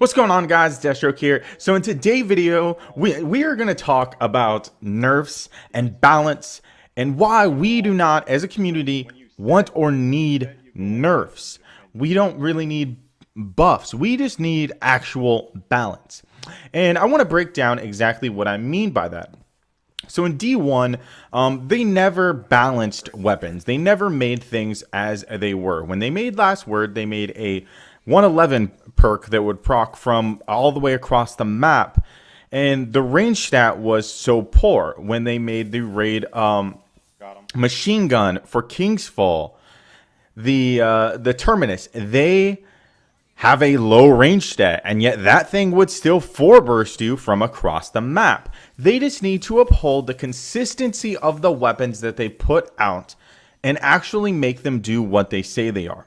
What's going on, guys? Deathstroke here. So in today's video, we are going to talk about nerfs and balance and why we do not, as a community, want or need nerfs. We don't really need buffs. We just need actual balance. And I want to break down exactly what I mean by that. So in D1, they never balanced weapons. They never made things as they were. When they made Last Word, they made a 111 perk that would proc from all the way across the map, and the range stat was so poor. When they made the raid machine gun for King's Fall, the Terminus, they have a low range stat, and yet that thing would still 4-burst you from across the map. They just need to uphold the consistency of the weapons that they put out and actually make them do what they say they are.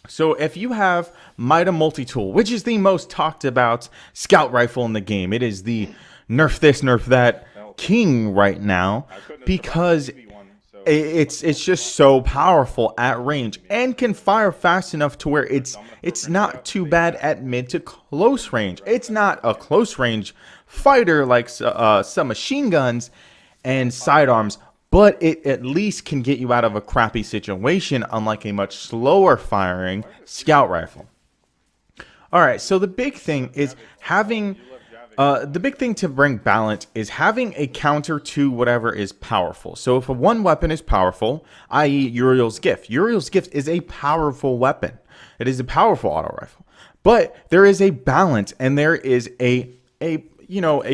So if you have Mida Multi-Tool, which is the most talked about scout rifle in the game, it is the nerf this, nerf that king right now, because it's just so powerful at range and can fire fast enough to where it's not too bad at mid to close range. It's not a close range fighter like some machine guns and sidearms, but it at least can get you out of a crappy situation, unlike a much slower firing scout rifle. All right, so the big thing is having, the big thing to bring balance is having a counter to whatever is powerful. So if one weapon is powerful, i.e. Uriel's Gift is a powerful weapon. It is a powerful auto rifle, but there is a balance, and there is a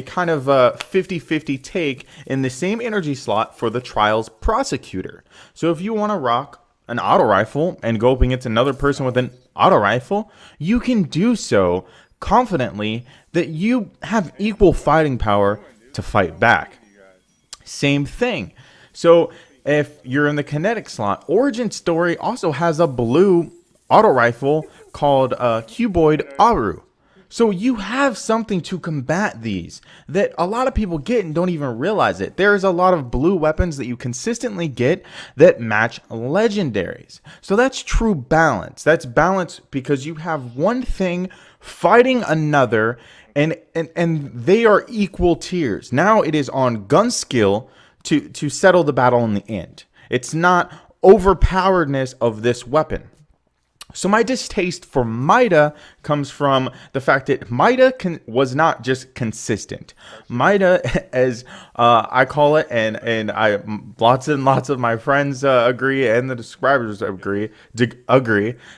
kind of a 50-50 take in the same energy slot for the Trials Prosecutor. So if you want to rock an auto rifle and go up against another person with an auto rifle, you can do so confidently that you have equal fighting power to fight back. Same thing. So if you're in the kinetic slot, Origin Story also has a blue auto rifle called Cuboid Aru. So you have something to combat these that a lot of people get and don't even realize it. There's a lot of blue weapons that you consistently get that match legendaries. So that's true balance. That's balance because you have one thing fighting another, and they are equal tiers. Now it is on gun skill to settle the battle in the end. It's not overpoweredness of this weapon. So my distaste for Mida comes from the fact that Mida was not just consistent. Mida, as I call it, and lots of my friends agree, and the describers agree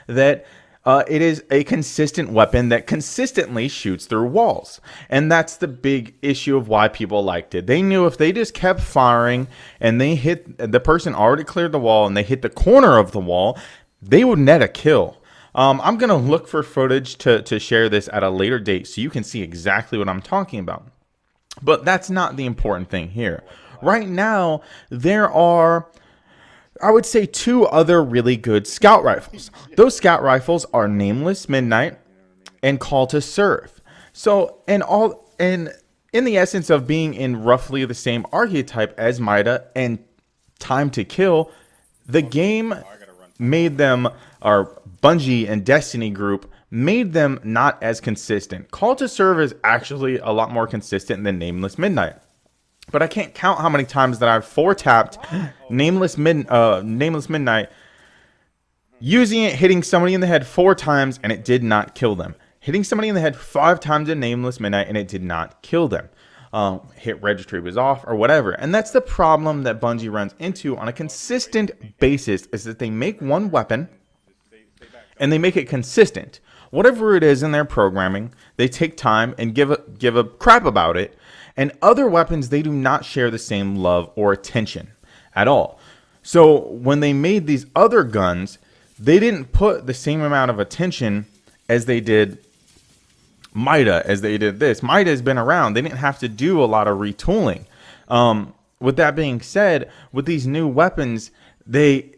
that it is a consistent weapon that consistently shoots through walls. And that's the big issue of why people liked it. They knew if they just kept firing and they hit, the person already cleared the wall and they hit the corner of the wall, they would net a kill. I'm going to look for footage to share this at a later date so you can see exactly what I'm talking about. But that's not the important thing here. Right now, there are, I would say, 2 other really good scout rifles. Those scout rifles are Nameless Midnight and Call to Serve. So, in the essence of being in roughly the same archetype as Mida and Time to Kill, the game made them, or Bungie and Destiny Group made them not as consistent. Call to Serve is actually a lot more consistent than Nameless Midnight. But I can't count how many times that I've 4-tapped Nameless Midnight, using it, hitting somebody in the head 4 times, and it did not kill them. Hitting somebody in the head 5 times in Nameless Midnight, and it did not kill them. Hit registry was off or whatever. And that's the problem that Bungie runs into on a consistent basis, is that they make one weapon and they make it consistent. Whatever it is in their programming, they take time and give a crap about it. And other weapons, they do not share the same love or attention at all. So when they made these other guns, they didn't put the same amount of attention as they did Mida, as they did this. Mida has been around. They didn't have to do a lot of retooling. With that being said, with these new weapons, they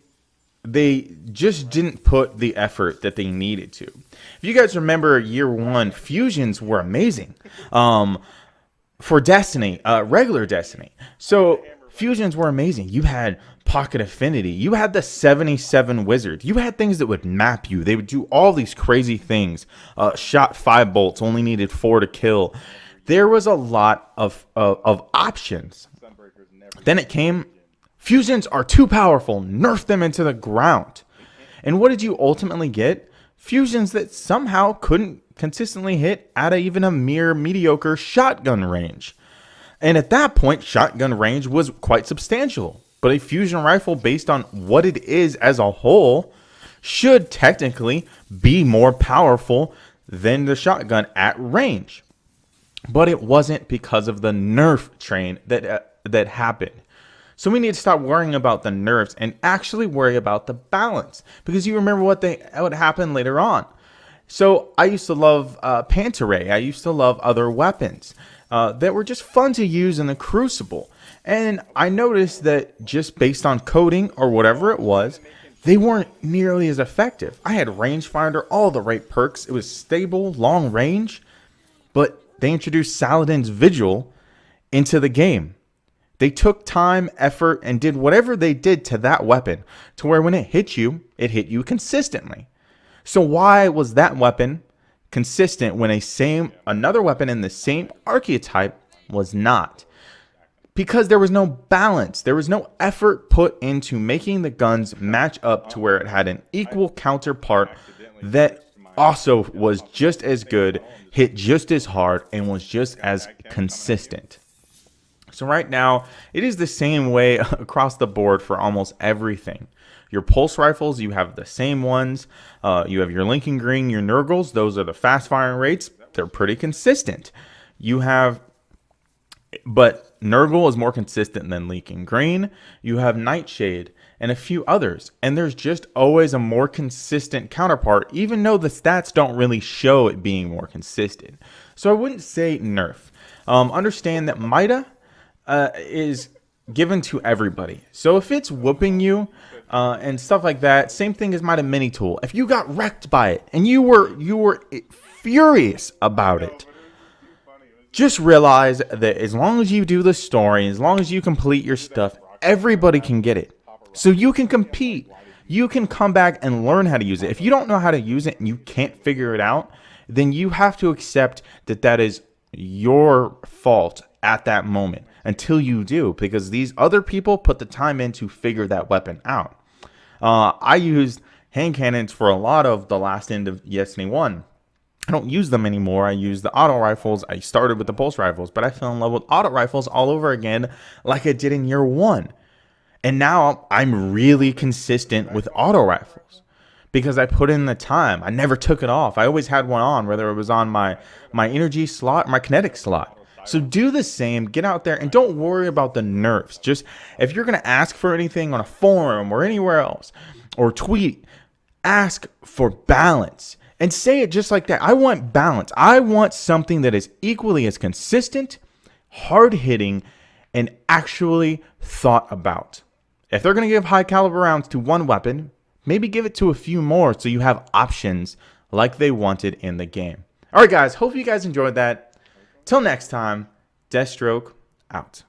just didn't put the effort that they needed to. If you guys remember year 1, fusions were amazing for Destiny, regular Destiny. So fusions were amazing. You had pocket affinity. You had the 77 wizard. You had things that would map you. They would do all these crazy things. Shot 5 bolts, only needed 4 to kill. There was a lot of options. Then it came, fusions are too powerful. Nerf them into the ground. And what did you ultimately get? Fusions that somehow couldn't consistently hit at even a mere mediocre shotgun range. And at that point, shotgun range was quite substantial. But a fusion rifle, based on what it is as a whole, should technically be more powerful than the shotgun at range. But it wasn't because of the nerf train that happened. So we need to stop worrying about the nerfs and actually worry about the balance. Because you remember what happened later on. So I used to love Pantaray. I used to love other weapons that were just fun to use in the Crucible. And I noticed that just based on coding or whatever it was, they weren't nearly as effective. I had rangefinder, all the right perks. It was stable, long range. But they introduced Saladin's Vigil into the game. They took time, effort, and did whatever they did to that weapon to where when it hit you consistently. So why was that weapon consistent when another weapon in the same archetype was not? Because there was no balance. There was no effort put into making the guns match up to where it had an equal counterpart that also was just as good, hit just as hard, and was just as consistent. So right now, it is the same way across the board for almost everything. Your pulse rifles, you have the same ones. You have your Lincoln Green, your Nurgles. Those are the fast firing rates. They're pretty consistent. But Nurgle is more consistent than Lincoln Green. You have Nightshade and a few others. And there's just always a more consistent counterpart, even though the stats don't really show it being more consistent. So I wouldn't say nerf. Understand that Mida is given to everybody. So if it's whooping you and stuff like that, same thing as Mida Mini Tool. If you got wrecked by it and you were furious about it, just realize that as long as you do the story, as long as you complete your stuff, everybody can get it. So you can compete. You can come back and learn how to use it. If you don't know how to use it and you can't figure it out, then you have to accept that that is your fault at that moment until you do, because these other people put the time in to figure that weapon out. I used hand cannons for a lot of the last end of Destiny 1. I don't use them anymore. I use the auto rifles. I started with the pulse rifles, but I fell in love with auto rifles all over again like I did in year 1. And now I'm really consistent with auto rifles because I put in the time. I never took it off. I always had one on, whether it was on my energy slot or my kinetic slot. So do the same. Get out there and don't worry about the nerfs. Just if you're going to ask for anything on a forum or anywhere else or tweet, ask for balance. And say it just like that. I want balance. I want something that is equally as consistent, hard-hitting, and actually thought about. If they're going to give high caliber rounds to one weapon, maybe give it to a few more so you have options like they wanted in the game. All right, guys. Hope you guys enjoyed that. Till next time, Deathstroke out.